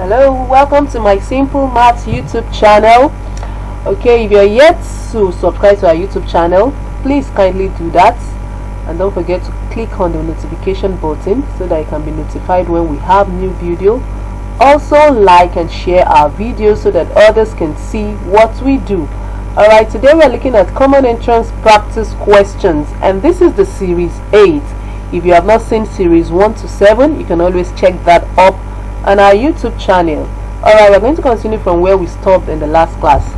Hello, welcome to my Simple Maths YouTube channel. Okay, if you're yet to subscribe to our YouTube channel, please kindly do that, and don't forget to click on the notification button so that you can be notified when we have new video. Also like and share our videos so that others can see what we do. Alright, today we are looking at common entrance practice questions, and this is the series 8. If you have not seen series 1 to 7, you can always check that up on our YouTube channel. Alright, we're going to continue from where we stopped in the last class.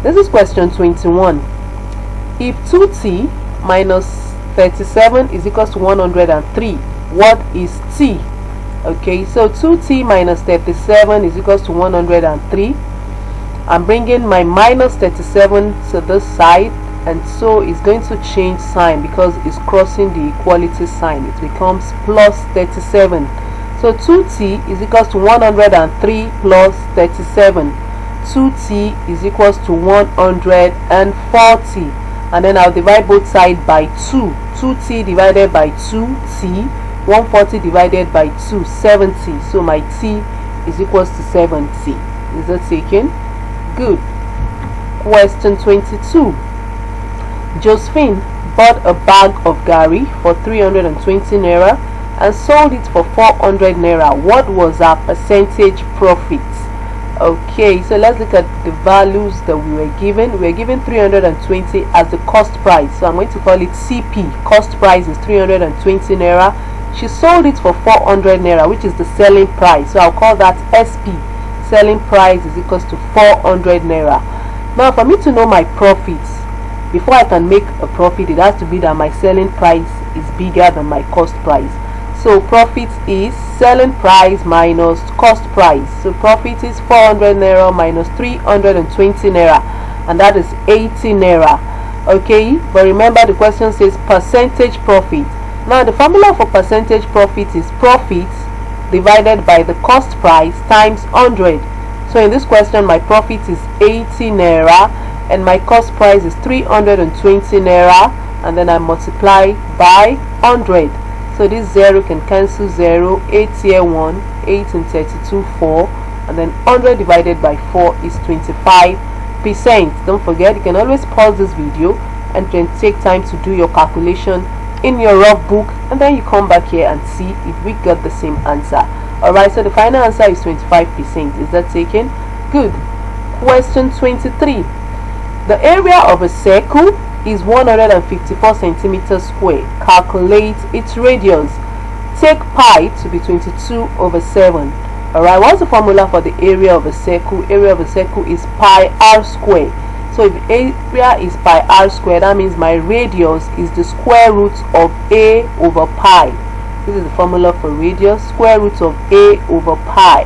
This is question 21. If 2t minus 37 is equals to 103, what is t? Okay, so 2t minus 37 is equals to 103. I'm bringing my minus 37 to this side, and so it's going to change sign because it's crossing the equality sign. It becomes plus 37. So 2t is equals to 103 plus 37. 2t is equals to 140. And then I'll divide both sides by 2. 2t divided by 2t. 140 divided by 2, 70. So my t is equals to 70. Is that taken? Good. Question 22. Josephine bought a bag of garri for 320 naira and sold it for 400 naira. What was our percentage profit? Okay, so let's look at the values that we were given. We were given 320 as the cost price, so I'm going to call it CP. Cost price is 320 naira. She sold it for 400 naira, which is the selling price, so I'll call that SP. Selling price is equals to 400 naira. Now for me to know my profits, before I can make a profit, it has to be that my selling price is bigger than my cost price. So profit is selling price minus cost price. So profit is 400 naira minus 320 naira, and that is 80 naira. Okay, but remember the question says percentage profit. Now the formula for percentage profit is profit divided by the cost price times 100. So in this question my profit is 80 naira and my cost price is 320 naira, and then I multiply by 100. So this 0 can cancel 0, 8 here 1, 8 and 32, 4, and then 100 divided by 4 is 25%. Don't forget, you can always pause this video and then take time to do your calculation in your rough book, and then you come back here and see if we got the same answer. Alright, so the final answer is 25%. Is that taken? Good. Question 23. The area of a circle is 154 centimeters square. Calculate its radius. Take pi to be 22/7. Alright, what's the formula for the area of a circle? Area of a circle is pi r square. So if area is pi r square, that means my radius is the square root of a over pi. This is the formula for radius, square root of a over pi.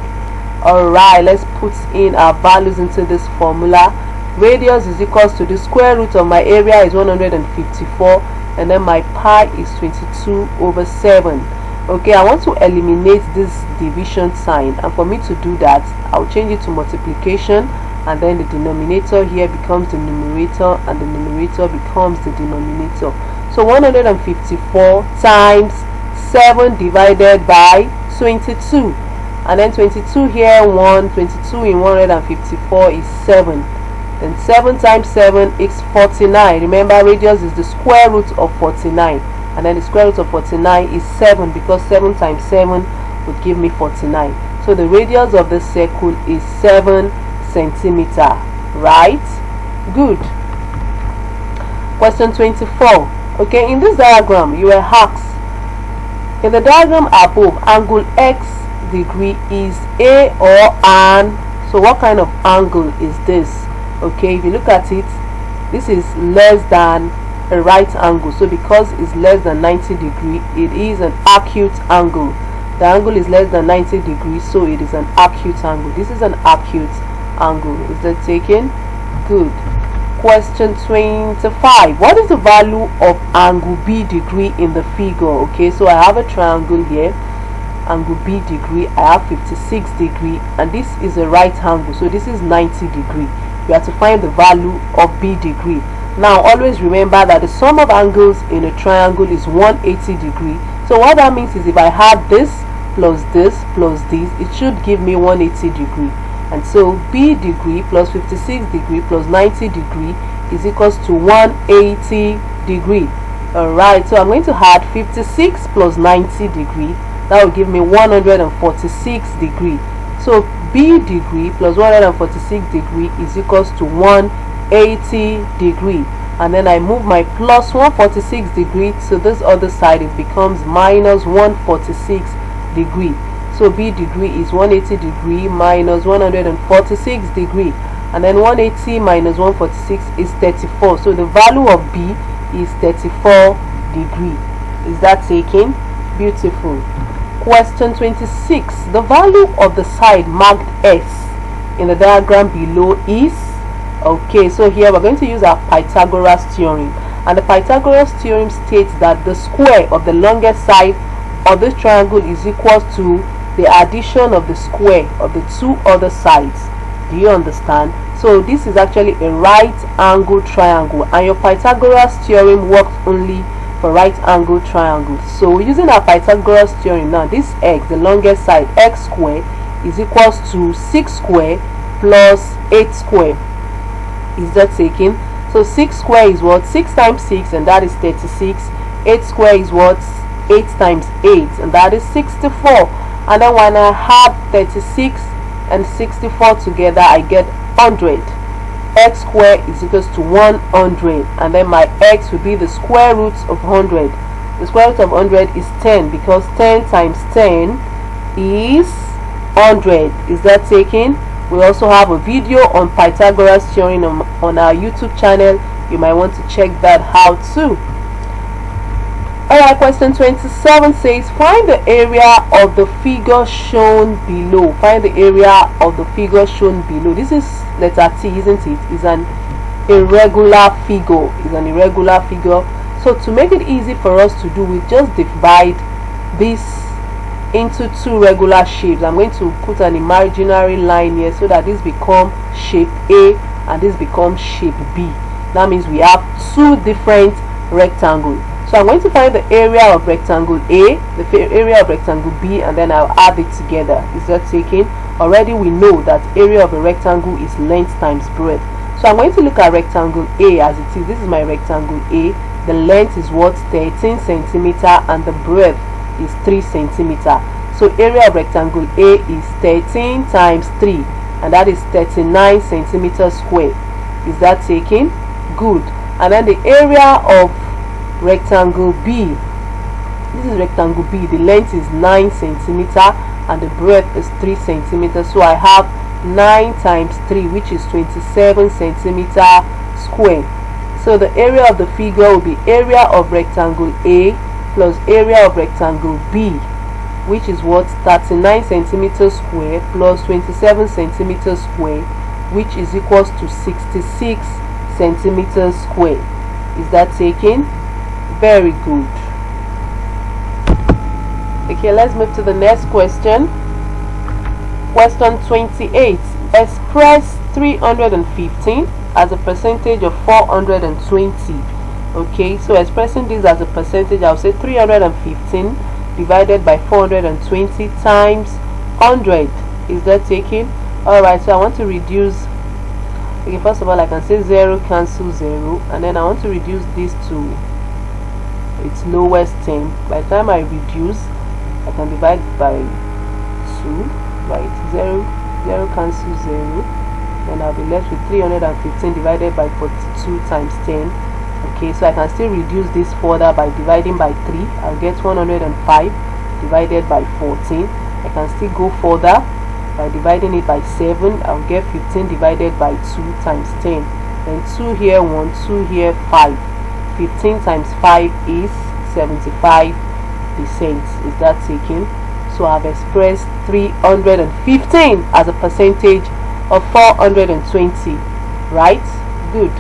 Alright, let's put in our values into this formula. Radius is equals to the square root of my area is 154, and then my pi is 22/7. Okay, I want to eliminate this division sign, and for me to do that, I'll change it to multiplication, and then the denominator here becomes the numerator and the numerator becomes the denominator. So 154 times 7 divided by 22, and then 22 here 1, 22 in 154 is 7. Then 7 times 7 is 49. Remember, radius is the square root of 49, and then the square root of 49 is 7, because 7 times 7 would give me 49. So the radius of this circle is 7 centimeter. Right? Good. Question 24. Okay, in this diagram you were asked, in the diagram above, angle x degree is a or an. So what kind of angle is this? Okay, if you look at it, this is less than a right angle. So because it's less than 90 degrees, it is an acute angle. The angle is less than 90 degrees, so it is an acute angle. This is an acute angle. Is that taken? Good. Question 25. What is the value of angle B degree in the figure? Okay, so I have a triangle here. Angle B degree, I have 56 degree, and this is a right angle, so this is 90 degree. You have to find the value of B degree. Now always remember that the sum of angles in a triangle is 180 degree. So what that means is if I had this plus this, it should give me 180 degree. And so B degree plus 56 degree plus 90 degree is equals to 180 degree. Alright, so I'm going to add 56 plus 90 degree. That will give me 146 degree. So B degree plus 146 degree is equals to 180 degree. And then I move my plus 146 degree to this other side. It becomes minus 146 degree. So B degree is 180 degree minus 146 degree. And then 180 minus 146 is 34. So the value of B is 34 degree. Is that taken? Beautiful. Question 26. The value of the side marked S in the diagram below is, okay, so here we're going to use our Pythagoras theorem. And the Pythagoras theorem states that the square of the longest side of this triangle is equal to the addition of the square of the two other sides. Do you understand? So this is actually a right angle triangle, and your Pythagoras theorem works only for right angle triangles. So using our Pythagoras theorem now, this x, the longest side, x square is equals to 6 square plus 8 square. Is that taken? So 6 square is what? 6 times 6, and that is 36. 8 square is what? 8 times 8, and that is 64. And then when I add 36 and 64 together, I get 100. X square is equals to 100, and then my x will be the square root of 100. The square root of 100 is 10, because 10 times 10 is 100. Is that taken? We also have a video on Pythagoras theorem on our YouTube channel. You might want to check that out too. Alright, question 27 says find the area of the figure shown below. Find the area of the figure shown below. This is letter T, isn't it? It's an irregular figure. It's an irregular figure. So to make it easy for us to do, we just divide this into two regular shapes. I'm going to put an imaginary line here so that this becomes shape A and this becomes shape B. That means we have two different rectangles. So I'm going to find the area of rectangle A, the area of rectangle B, and then I'll add it together. Is that taken? Already we know that area of a rectangle is length times breadth. So I'm going to look at rectangle A as it is. This is my rectangle A. The length is what? 13 centimeter, and the breadth is 3 centimeter. So area of rectangle A is 13 times 3, and that is 39 centimeter square. Is that taken? Good. And then the area of rectangle B, this is rectangle B, the length is 9 centimeter and the breadth is 3 centimeters. So I have 9 times 3, which is 27 centimeter square. So the area of the figure will be area of rectangle A plus area of rectangle B, which is what? 39 centimeters square plus 27 centimeters square, which is equals to 66 centimeters square. Is that taken? Very good. Okay, let's move to the next question. Question 28. Express 315 as a percentage of 420. Okay, so expressing this as a percentage, I'll say 315 divided by 420 times 100. Is that taken? Alright, so I want to reduce. Okay, first of all, I can say 0 cancel 0, and then I want to reduce this to its lowest term. By the time I reduce, I can divide by 2, right? 0 cancel 0, then I'll be left with 315 divided by 42 times 10. Okay, so I can still reduce this further by dividing by 3. I'll get 105 divided by 14. I can still go further by dividing it by 7. I'll get 15 divided by 2 times 10. Then 2 here, 1, 2 here, 5. 15 times 5 is 75%. Is that taken? So I've expressed 315 as a percentage of 420. Right? Good.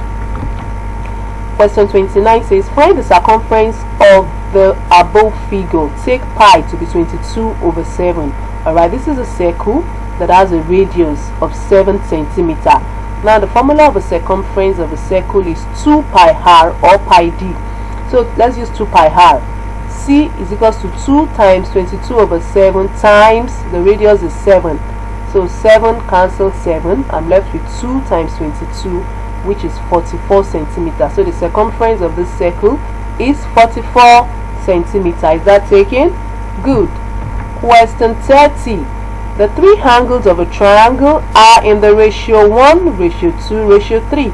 Question 29 says find the circumference of the above figure. Take pi to be 22/7. Alright, this is a circle that has a radius of 7 centimeter. Now the formula of a circumference of a circle is 2 pi r or pi d. So let's use 2 pi r. C is equals to 2 times 22 over 7 times the radius is 7. So 7 cancel 7. I'm left with 2 times 22, which is 44 centimeters. So the circumference of this circle is 44 centimeters. Is that taken? Good. Question 30. The three angles of a triangle are in the ratio 1, ratio 2, ratio 3.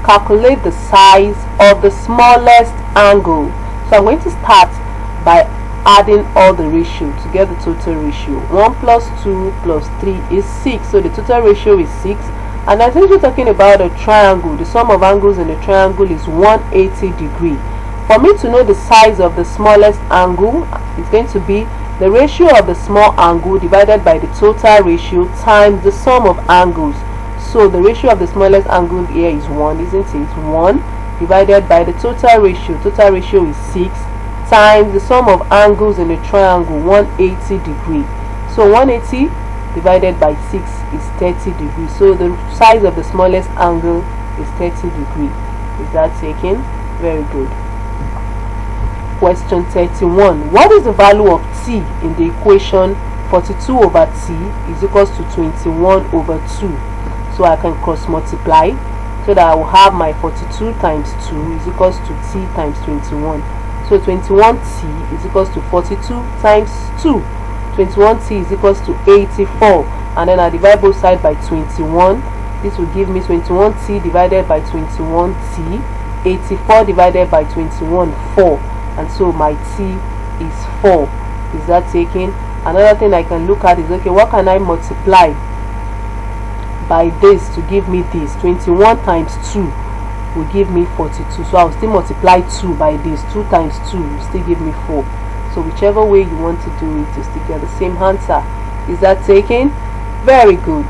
Calculate the size of the smallest angle. So I'm going to start by adding all the ratio to get the total ratio. 1 plus 2 plus 3 is 6. So the total ratio is 6. And I think we're talking about a triangle. The sum of angles in a triangle is 180 degrees. For me to know the size of the smallest angle, it's going to be the ratio of the small angle divided by the total ratio times the sum of angles. So the ratio of the smallest angle here is 1, isn't it? 1 divided by the total ratio. Total ratio is 6 times the sum of angles in a triangle, 180 degrees. So 180 divided by 6 is 30 degrees. So the size of the smallest angle is 30 degrees. Is that taken? Very good. Question 31. What is the value of t in the equation 42 over t is equals to 21 over 2? So I can cross multiply so that I will have my 42 times 2 is equals to t times 21. So 21t is equals to 42 times 2. 21t is equals to 84. And then I divide both sides by 21. This will give me 21t divided by 21t. 84 divided by 21, 4. And so my t is 4. Is that taken? Another thing I can look at is, okay, what can I multiply by this to give me this? 21 times 2 will give me 42. So I'll still multiply 2 by this. 2 times 2 will still give me 4. So whichever way you want to do it, you still get the same answer. Is that taken? Very good.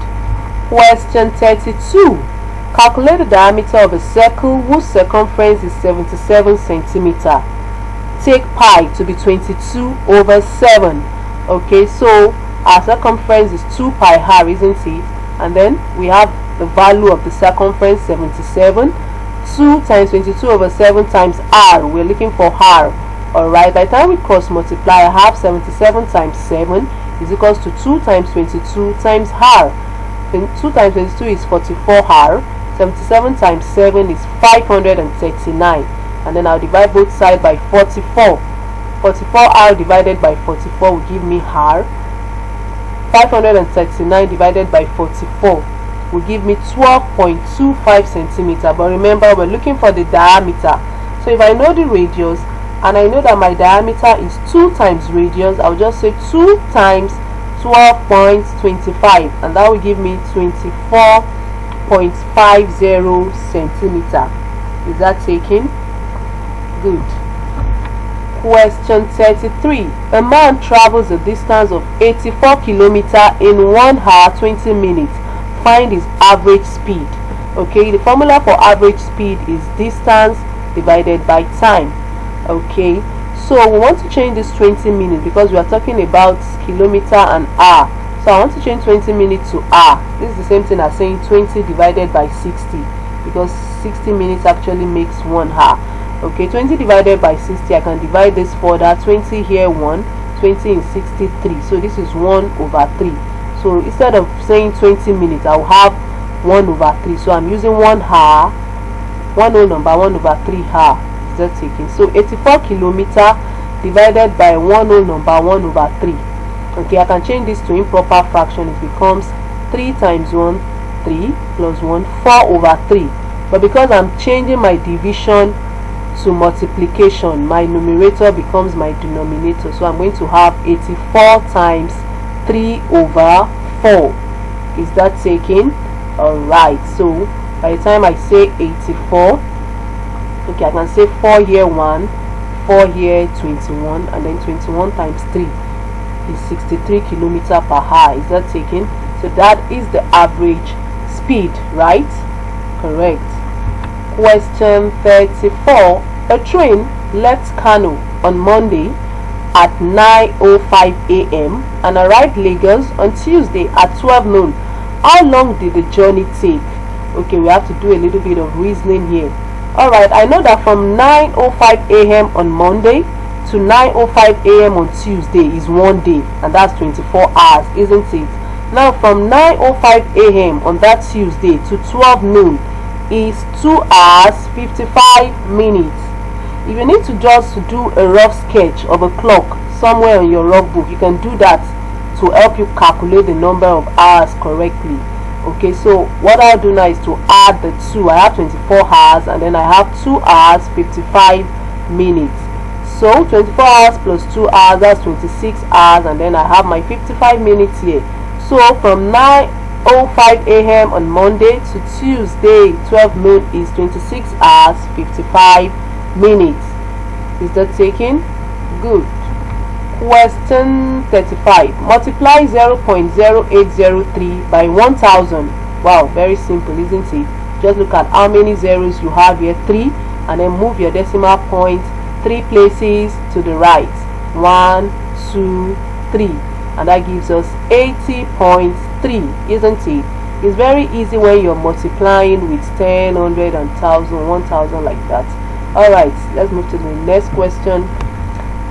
Question 32. Calculate the diameter of a circle whose circumference is 77 centimeters. Take pi to be 22 over 7. Okay, so our circumference is 2 pi r, isn't it? And then we have the value of the circumference, 77. 2 times 22 over 7 times r. We're looking for r. Alright, by the time we cross multiply, I have 77 times 7 is equals to 2 times 22 times r. 2 times 22 is 44r. 77 times 7 is 539. And then I'll divide both sides by 44. 44r divided by 44 will give me r. 539 divided by 44 will give me 12.25 centimeters. But remember, we're looking for the diameter. So if I know the radius and I know that my diameter is 2 times radius, I'll just say 2 times 12.25, and that will give me 24.50 centimeters. Is that taken? Good. Question 33. A man travels a distance of 84 kilometers in 1 hour 20 minutes. Find his average speed. Okay, the formula for average speed is distance divided by time. Okay, so we want to change this 20 minutes because we are talking about kilometer and hour. So I want to change 20 minutes to hour. This is the same thing as saying 20 divided by 60, because 60 minutes actually makes 1 hour. Okay, 20 divided by 60, I can divide this further. 20 here, 1, 20 in 63. So this is 1 over 3. So instead of saying 20 minutes, I will have 1 over 3. So I'm using 1 hour, 1 whole number, 1 over 3 hour. Is that taken? So 84 kilometers divided by 1 whole number, 1 over 3. Okay, I can change this to improper fraction. It becomes 3 times 1, 3 plus 1, 4 over 3. But because I'm changing my division to multiplication, my numerator becomes my denominator. So I'm going to have 84 times 3 over 4. Is that taken? Alright, so by the time I say 84, okay, I can say 4 here 1, 4 here 21, and then 21 times 3 is 63 kilometers per hour. Is that taken? So that is the average speed, right? Correct. Question 34. A train left Kano on Monday at 9:05 a.m. and arrived Lagos on Tuesday at 12 noon. How long did the journey take? Okay, we have to do a little bit of reasoning here. Alright, I know that from 9:05 a.m. on Monday to 9:05 a.m. on Tuesday is 1 day, and that's 24 hours, isn't it? Now from 9:05 a.m. on that Tuesday to 12 noon is 2 hours 55 minutes. If you need to just do a rough sketch of a clock somewhere on your logbook, you can do that to help you calculate the number of hours correctly. Okay, so what I'll do now is to add the two. I have 24 hours and then I have 2 hours 55 minutes. So 24 hours plus 2 hours, that's 26 hours, and then I have my 55 minutes here. So from 9:05 a.m. on Monday to Tuesday 12 noon is 26 hours 55 minutes. Is that taken? Good. Question 35. Multiply 0.0803 by 1000. Wow, very simple, isn't it? Just look at how many zeros you have here, 3, and then move your decimal point 3 places to the right. 1, 2, 3, and that gives us 80.3, isn't it? It's very easy when you're multiplying with 10, 100, and 1000, 1000 like that. Alright, let's move to the next question.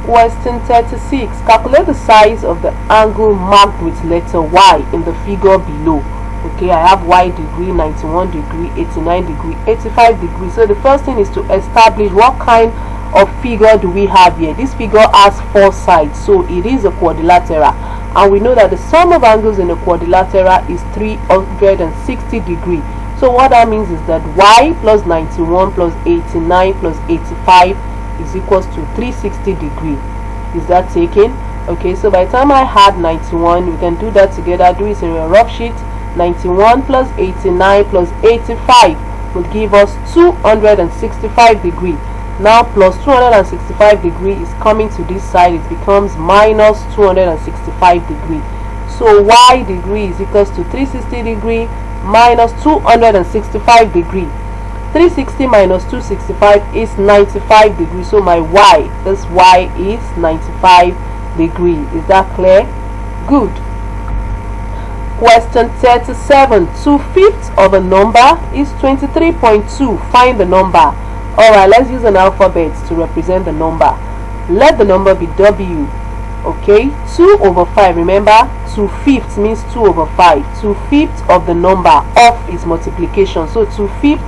Question 36. Calculate the size of the angle marked with letter Y in the figure below. Okay, I have Y degree, 91 degree, 89 degree, 85 degree. So the first thing is to establish what kind of figure do we have here. This figure has 4 sides, so it is a quadrilateral, and we know that the sum of angles in a quadrilateral is 360 degree. So what that means is that Y plus 91 plus 89 plus 85 is equals to 360 degree. Is that taken? Okay, so by the time I had 91, we can do that together. Do it in a rough sheet. 91 plus 89 plus 85 will give us 265 degree. Now plus 265 degree is coming to this side, it becomes minus 265 degree. So Y degree is equals to 360 degree minus 265 degree. 360 minus 265 is 95 degrees. So my Y, this Y is 95 degree. Is that clear? Good. Question 37. 2/5 of a number is 23.2. Find the number. Alright, let's use an alphabet to represent the number. Let the number be W. Okay, 2/5. Remember, 2/5 means 2/5. 2/5 of the number of is multiplication. So 2/5,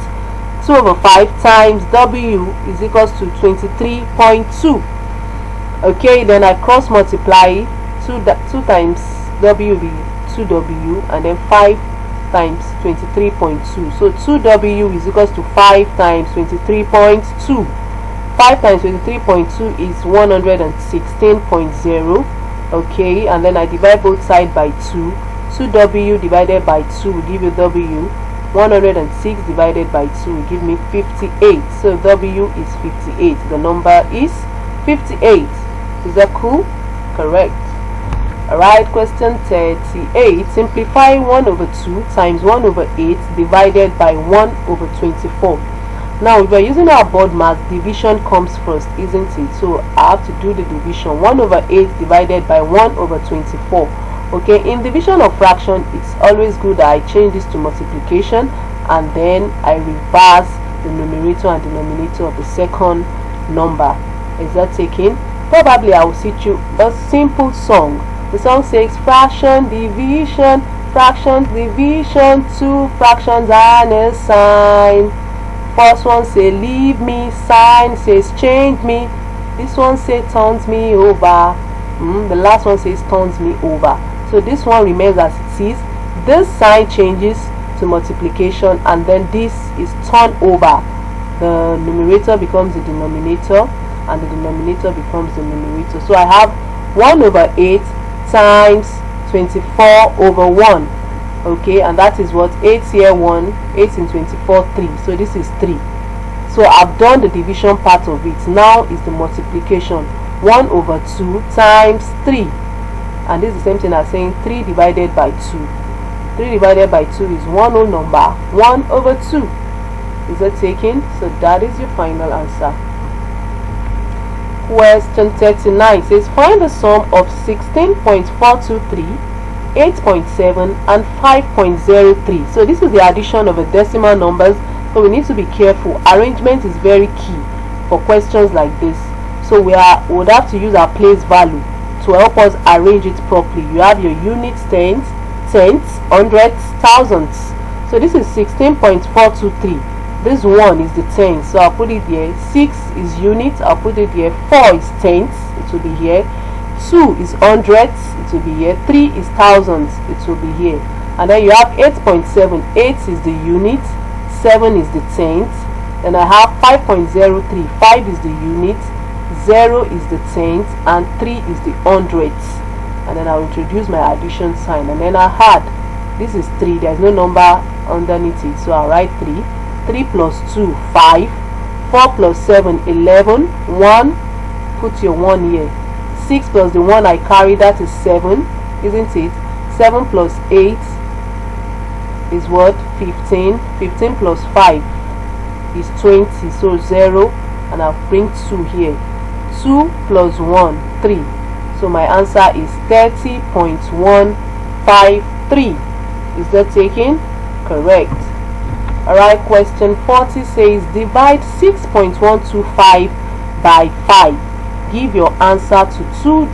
2/5 times W is equals to 23.2. Okay, then I cross multiply 2 times W will be 2W, and then 5 times 23.2. So 2W is equals to 5 times 23.2. 5 times 23.2 is 116.0. Okay, and then I divide both sides by 2. 2W divided by 2 will give you W. 106 divided by 2 will give me 58. So W is 58. The number is 58. Is that cool? Correct. Alright, question 38. Simplify 1/2 times 1/8 divided by 1/24. Now, if we're using our board math, division comes first, isn't it? So I have to do the division. 1/8 divided by 1/24. Okay, in division of fraction, it's always good that I change this to multiplication, and then I reverse the numerator and denominator of the second number. Is that taken? Probably I will teach you a simple song. The song says fraction, division, two fractions and a sign. First one say leave me, sign says change me. This one says turns me over. The last one says turns me over. So this one remains as it is. This sign changes to multiplication, and then this is turned over. The numerator becomes the denominator, and the denominator becomes the numerator. So I have 1/8 times 24/1. Okay, and that is what? 8 here 1, 8 in 24 3. So this is 3. So I've done the division part of it. Now is the multiplication. 1/2 times 3, and this is the same thing as saying 3 divided by 2. 3 divided by 2 is one whole number, 1/2. Is that taken? So that is your final answer. Question 39 says find the sum of 16.423, 8.7 and 5.03. So this is the addition of the decimal numbers, so we need to be careful. Arrangement is very key for questions like this. So we would have to use our place value to help us arrange it properly. You have your units, tenths, hundredths, thousandths. So this is 16.423. This 1 is the tenth, so I'll put it here. 6 is units, I'll put it here. 4 is tenths, it will be here. 2 is hundredths, it will be here. 3 is thousandths, it will be here. And then you have 8.7. 8 is the unit, 7 is the tenth. Then I have 5.03. 5 is the unit, 0 is the tenth, and 3 is the hundredths. And then I'll introduce my addition sign, and then I add. This is 3, there's no number underneath it, so I'll write 3. 3 plus 2, 5. 4 plus 7, 11. 1, put your 1 here. 6 plus the 1 I carry, that is 7, isn't it? 7 plus 8 is what? 15. 15 plus 5 is 20, so 0, and I'll bring 2 here. 2 plus 1, 3. So my answer is 30.153. Is that taken? Correct. Alright, question 40 says divide 6.125 by 5. Give your answer to two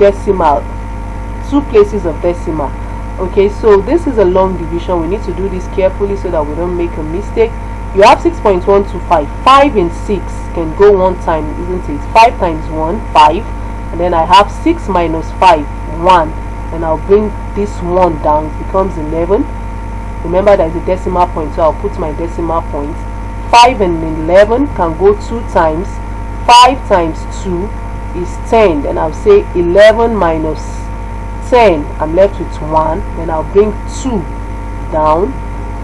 places of decimal. Okay, so this is a long division. We need to do this carefully so that we don't make a mistake. You have 6.125. 5 and 6 can go one time, isn't it? 5 times 1, 5. And then I have 6 minus 5, 1. And I'll bring this 1 down. It becomes 11. Remember, there's a decimal point, so I'll put my decimal point. 5 and 11 can go 2 times. 5 times 2 is 10. Then I'll say 11 minus 10. I'm left with 1. Then I'll bring 2 down.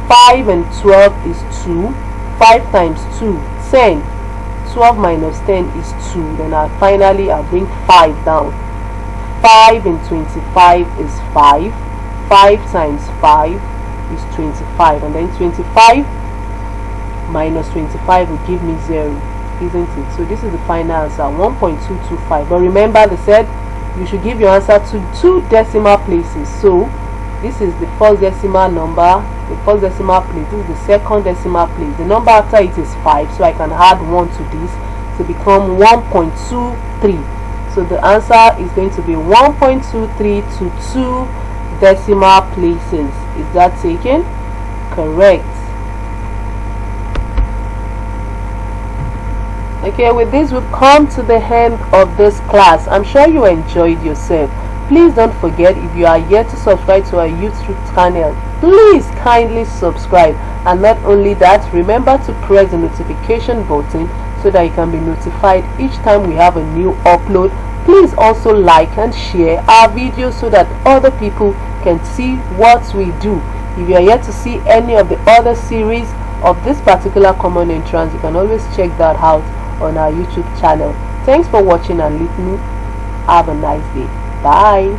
5 and 12 is 2. 5 times 2, 10. 12 minus 10 is 2. Then I'll bring 5 down. 5 and 25 is 5. 5 times 5 is 25. And then 25 minus 25 will give me 0, isn't it? So this is the final answer, 1.225. But remember, they said you should give your answer to 2 decimal places. So this is the first decimal number, the first decimal place. This is the second decimal place. The number after it is 5, so I can add 1 to this to become 1.23. So the answer is going to be 1.23 to 2 decimal places. Is that taken? Correct. Okay, with this we've come to the end of this class. I'm sure you enjoyed yourself. Please don't forget, if you are yet to subscribe to our YouTube channel, please kindly subscribe. And not only that, remember to press the notification button so that you can be notified each time we have a new upload. Please also like and share our videos so that other people can see what we do. If you are yet to see any of the other series of this particular common entrance, you can always check that out on our YouTube channel. Thanks for watching and listening. Have a nice day. Bye.